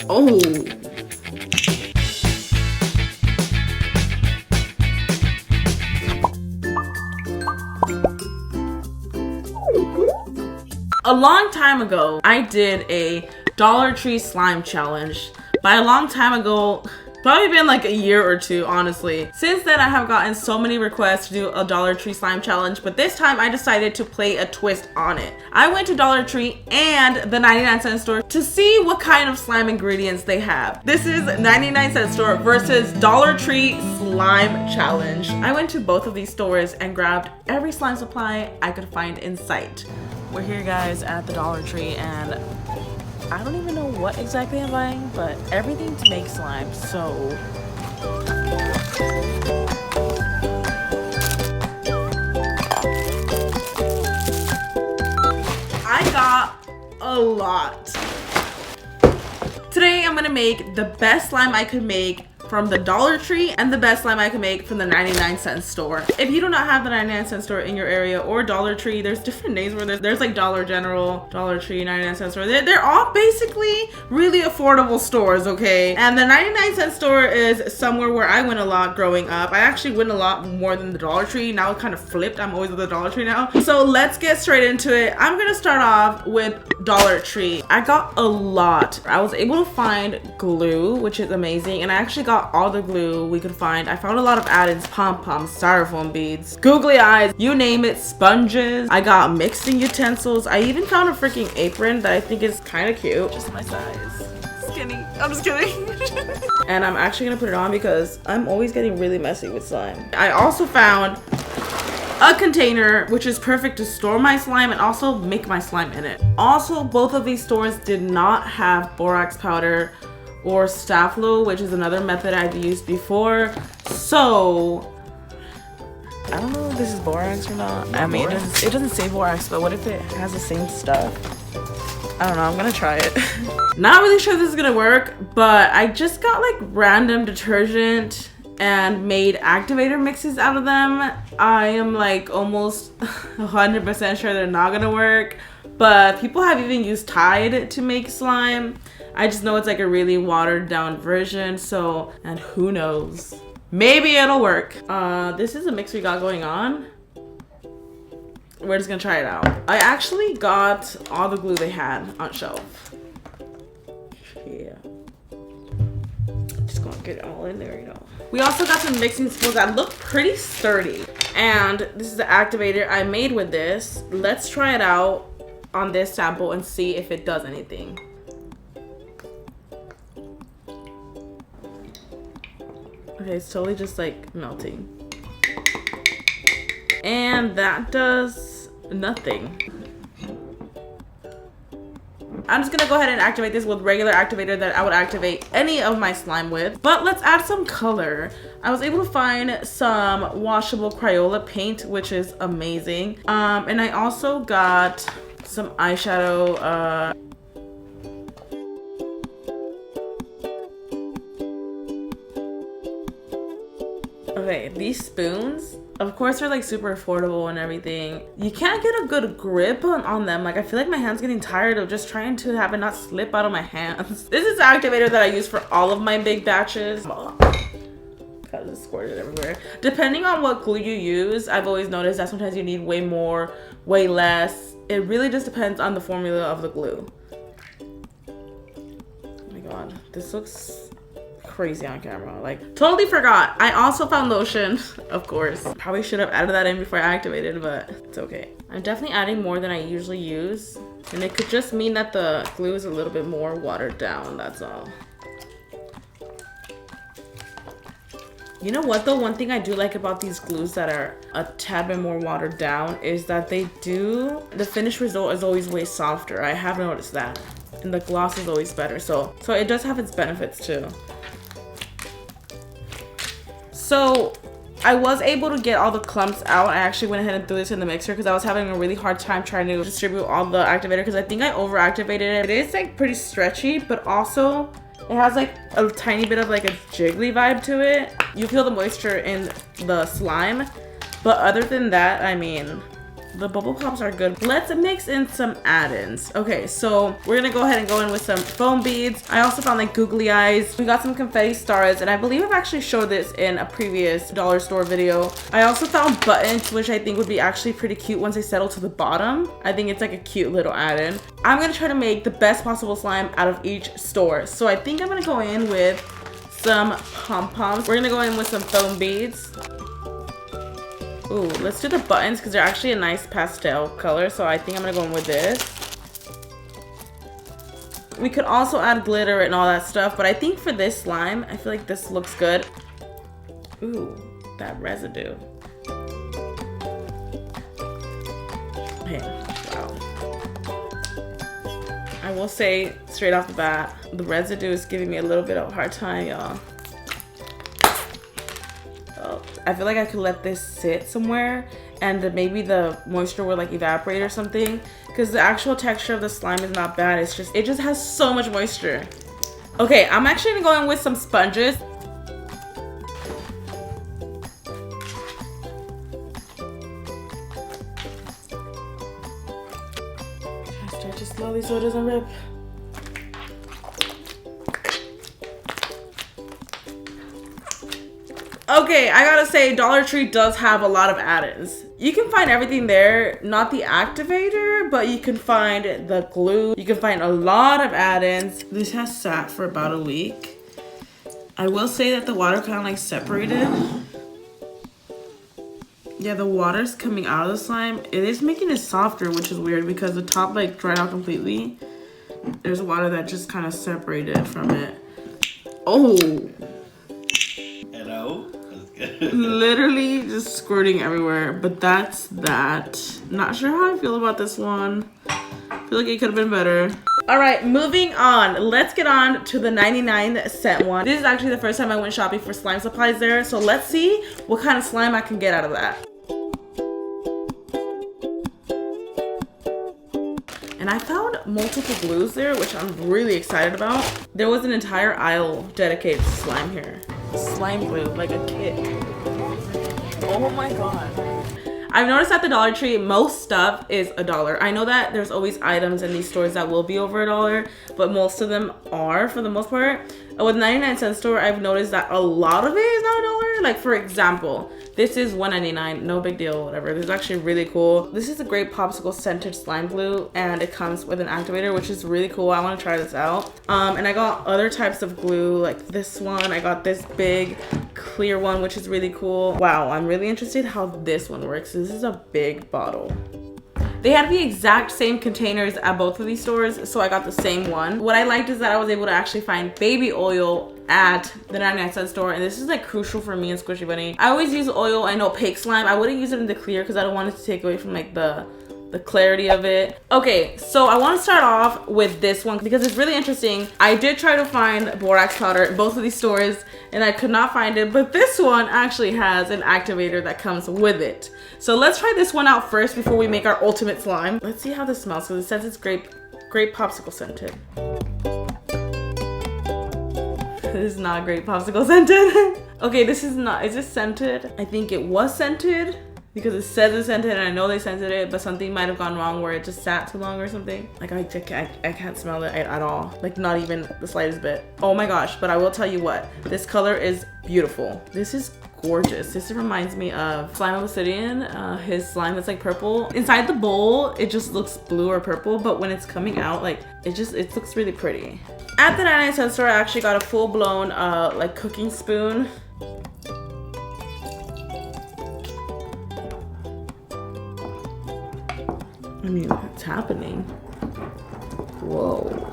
Oh. A long time ago, I did a Dollar Tree slime challenge. By a long time ago, probably been like a year or two, honestly. Since then, I have gotten so many requests to do a Dollar Tree slime challenge, but this time I decided to play a twist on it. I went to Dollar Tree and the 99-cent store to see what kind of slime ingredients they have. This is 99-cent store versus Dollar Tree slime challenge. I went to both of these stores and grabbed every slime supply I could find in sight. We're here, guys, at the Dollar Tree, and I don't even know what exactly I'm buying, but everything to make slime, so I got a lot. Today I'm gonna make the best slime I could make from the Dollar Tree and the best slime I can make from the 99-cent store. If you do not have the 99-cent store in your area or Dollar Tree, there's different names where there's like Dollar General, Dollar Tree, 99-cent store. They're all basically really affordable stores, okay? And the 99-cent store is somewhere where I went a lot growing up. I actually went a lot more than the Dollar Tree. Now it kind of flipped. I'm always at the Dollar Tree now. So let's get straight into it. I'm gonna start off with Dollar Tree. I got a lot. I was able to find glue, which is amazing, and I actually got all the glue we could find. I found a lot of add-ins, pom-poms, styrofoam beads, googly eyes, you name it, sponges. I got mixing utensils. I even found a freaking apron that I think is kind of cute. Just my size. Skinny. I'm just kidding. And I'm actually gonna put it on because I'm always getting really messy with slime. I also found a container which is perfect to store my slime and also make my slime in it. Also, both of these stores did not have borax powder or Staflo, which is another method I've used before. So I don't know if this is borax or not. I mean, it doesn't say borax, but what if it has the same stuff? I don't know, I'm gonna try it. Not really sure this is gonna work, but I just got like random detergent and made activator mixes out of them. I am like almost 100% sure they're not gonna work, but people have even used Tide to make slime. I just know it's like a really watered down version, so, and who knows? Maybe it'll work. This is a mix we got going on. We're just gonna try it out. I actually got all the glue they had on shelf. Yeah. Just gonna get it all in there, you know. We also got some mixing spools that look pretty sturdy. And this is the activator I made with this. Let's try it out on this sample and see if it does anything. Okay, it's totally just like melting. And that does nothing. I'm just gonna go ahead and activate this with regular activator that I would activate any of my slime with. But let's add some color. I was able to find some washable Crayola paint, which is amazing. And I also got some eyeshadow. Okay, these spoons, of course, they're like super affordable and everything. You can't get a good grip on them. Like, I feel like my hand's getting tired of just trying to have it not slip out of my hands. This is the activator that I use for all of my big batches. God, it's squirted everywhere. Depending on what glue you use, I've always noticed that sometimes you need way more, way less. It really just depends on the formula of the glue. Oh my God, this looks crazy on camera. Like, totally forgot. I also found lotion, of course. Probably should have added that in before I activated, but it's okay. I'm definitely adding more than I usually use, and it could just mean that the glue is a little bit more watered down, that's all. You know what though? One thing I do like about these glues that are a tad bit more watered down is that the finished result is always way softer. I have noticed that. And the gloss is always better. So it does have its benefits too. So I was able to get all the clumps out. I actually went ahead and threw this in the mixer because I was having a really hard time trying to distribute all the activator because I think I over-activated it. It is like pretty stretchy, but also it has like a tiny bit of like a jiggly vibe to it. You feel the moisture in the slime, but other than that, I mean, The bubble pops are good. Let's mix in some add-ins. Okay, so we're gonna go ahead and go in with some foam beads. I also found like googly eyes. We got some confetti stars, and I believe I've actually showed this in a previous dollar store video. I also found buttons, which I think would be actually pretty cute once they settle to the bottom. I think it's like a cute little add-in. I'm gonna try to make the best possible slime out of each store. So I think I'm gonna go in with some pom-poms. We're gonna go in with some foam beads. Ooh, let's do the buttons because they're actually a nice pastel color. So I think I'm gonna go in with this. We could also add glitter and all that stuff, but I think for this slime, I feel like this looks good. Ooh, that residue. Okay, wow. I will say straight off the bat, the residue is giving me a little bit of a hard time, y'all. I feel like I could let this sit somewhere and maybe the moisture would like evaporate or something, because the actual texture of the slime is not bad. It's just, it just has so much moisture. Okay, I'm actually gonna go in with some sponges. Start just slowly so it doesn't rip. Okay, I gotta say, Dollar Tree does have a lot of add-ins. You can find everything there, not the activator, but you can find the glue. You can find a lot of add-ins. This has sat for about a week. I will say that the water kind of like separated. Yeah, the water's coming out of the slime. It is making it softer, which is weird because the top like dried out completely. There's water that just kind of separated from it. Oh! Hello? Literally just squirting everywhere, but that's that. Not sure how I feel about this one. I feel like it could have been better. All right, moving on. Let's get on to the 99-cent one. This is actually the first time I went shopping for slime supplies there, so let's see what kind of slime I can get out of that. And I found multiple glues there, which I'm really excited about. There was an entire aisle dedicated to slime here. Slime glue, like a kit. Oh my god. I've noticed at the Dollar Tree, most stuff is $1. I know that there's always items in these stores that will be over $1, but most of them are for the most part. With 99-cent store, I've noticed that a lot of it is not $1. Like for example, this is $1.99, no big deal, whatever. This is actually really cool. This is a great popsicle scented slime glue, and it comes with an activator, which is really cool. I want to try this out. And I got other types of glue, like this one. I got this big clear one, which is really cool. Wow, I'm really interested how this one works. This is a big bottle. They had the exact same containers at both of these stores, so I got the same one. What I liked is that I was able to actually find baby oil at the 99-cent store, and this is like crucial for me and Squishy Bunny. I always use oil and opaque slime. I wouldn't use it in the clear because I don't want it to take away from like the clarity of it. Okay, so I want to start off with this one because it's really interesting. I did try to find borax powder at both of these stores and I could not find it, but this one actually has an activator that comes with it. So let's try this one out first before we make our ultimate slime. Let's see how this smells because it says it's grape popsicle scented. This is not grape popsicle scented. Okay, this is not, is this scented? I think it was scented, because it says it's scented and I know they scented it, but something might have gone wrong where it just sat too long or something. Like I can't smell it at all. Like not even the slightest bit. Oh my gosh, but I will tell you what, this color is beautiful. This is gorgeous. This reminds me of Slime Obsidian, his slime that's like purple. Inside the bowl, it just looks blue or purple, but when it's coming out, like it looks really pretty. At the 99-cent store, I actually got a full-blown like cooking spoon. I mean, what's happening? Whoa.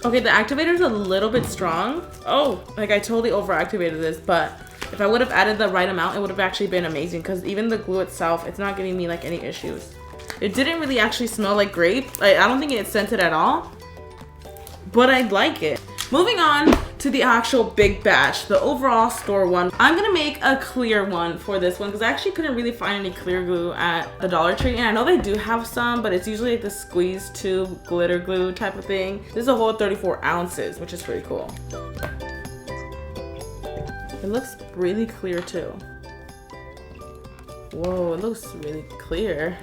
Okay, the activator's a little bit strong. Oh, like I totally overactivated this, but if I would have added the right amount, it would have actually been amazing because even the glue itself, it's not giving me like any issues. It didn't really actually smell like grape. I don't think it's scented at all, but I like it. Moving on to the actual big batch, the overall store one. I'm gonna make a clear one for this one because I actually couldn't really find any clear glue at the Dollar Tree, and I know they do have some, but it's usually like the squeeze tube glitter glue type of thing. This is a whole 34 ounces, which is pretty cool. It looks really clear too. Whoa, it looks really clear.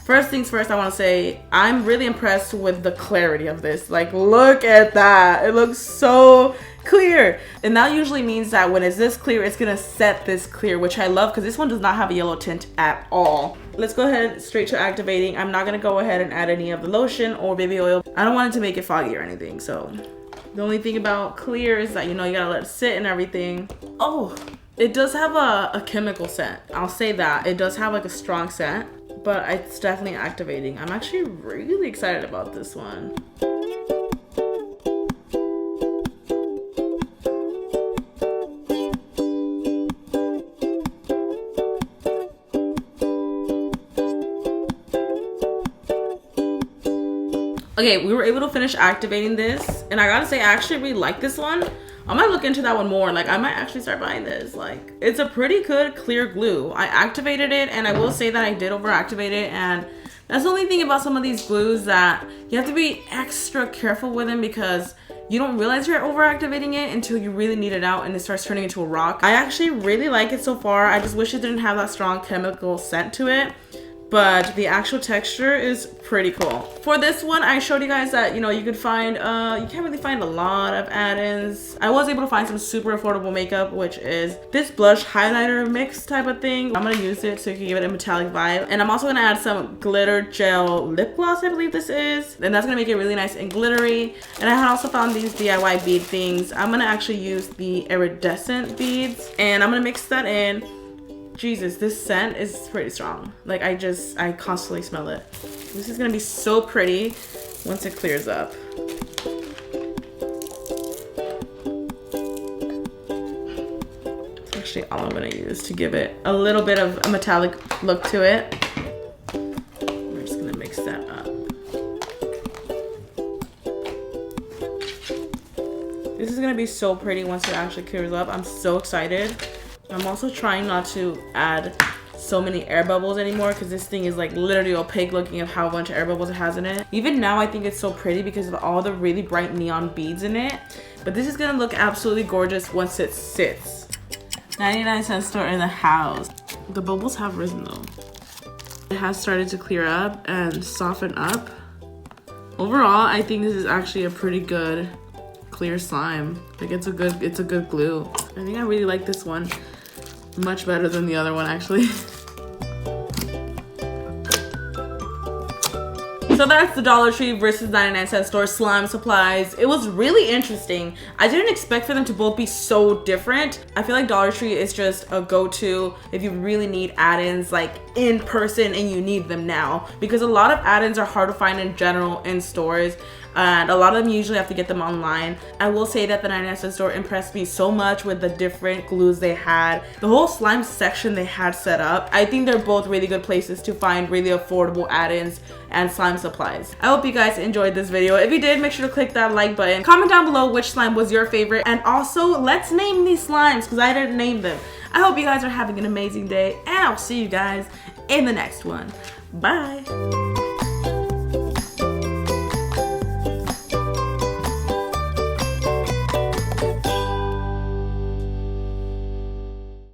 First things first, I want to say I'm really impressed with the clarity of this. Like, look at that. It looks so clear. And that usually means that when it's this clear, it's gonna set this clear, which I love because this one does not have a yellow tint at all. Let's go ahead straight to activating. I'm not gonna go ahead and add any of the lotion or baby oil. I don't want it to make it foggy or anything. So the only thing about clear is that, you know, you gotta let it sit and everything. Oh, it does have a chemical scent. I'll say that. It does have like a strong scent, but it's definitely activating. I'm actually really excited about this one. Okay, we were able to finish activating this, and I gotta say, I actually really like this one. I might look into that one more. Like, I might actually start buying this. Like, it's a pretty good clear glue. I activated it, and I will say that I did overactivate it, and that's the only thing about some of these glues, that you have to be extra careful with them because you don't realize you're overactivating it until you really need it out and it starts turning into a rock. I actually really like it so far. I just wish it didn't have that strong chemical scent to it. But the actual texture is pretty cool. For this one, I showed you guys that, you know, you could find, you can't really find a lot of add-ins. I was able to find some super affordable makeup, which is this blush highlighter mix type of thing. I'm gonna use it so you can give it a metallic vibe. And I'm also gonna add some glitter gel lip gloss, I believe this is. And that's gonna make it really nice and glittery. And I had also found these DIY bead things. I'm gonna actually use the iridescent beads. And I'm gonna mix that in. Jesus, this scent is pretty strong. Like, I constantly smell it. This is gonna be so pretty once it clears up. It's actually all I'm gonna use to give it a little bit of a metallic look to it. We're just gonna mix that up. This is gonna be so pretty once it actually clears up. I'm so excited. I'm also trying not to add so many air bubbles anymore because this thing is like literally opaque looking of how much air bubbles it has in it. Even now I think it's so pretty because of all the really bright neon beads in it. But this is gonna look absolutely gorgeous once it sits. 99-cent store in the house. The bubbles have risen though. It has started to clear up and soften up. Overall, I think this is actually a pretty good clear slime. Like, it's a good glue. I think I really like this one much better than the other one actually. So that's the Dollar Tree versus 99-cent store slime supplies. It was really interesting. I didn't expect for them to both be so different. I feel like Dollar Tree is just a go-to if you really need add-ins like in person and you need them now, because a lot of add-ins are hard to find in general in stores. And a lot of them you usually have to get them online. I will say that the 99-cent store impressed me so much with the different glues they had. The whole slime section they had set up. I think they're both really good places to find really affordable add-ins and slime supplies. I hope you guys enjoyed this video. If you did, make sure to click that like button. Comment down below which slime was your favorite. And also, let's name these slimes because I didn't name them. I hope you guys are having an amazing day. And I'll see you guys in the next one. Bye.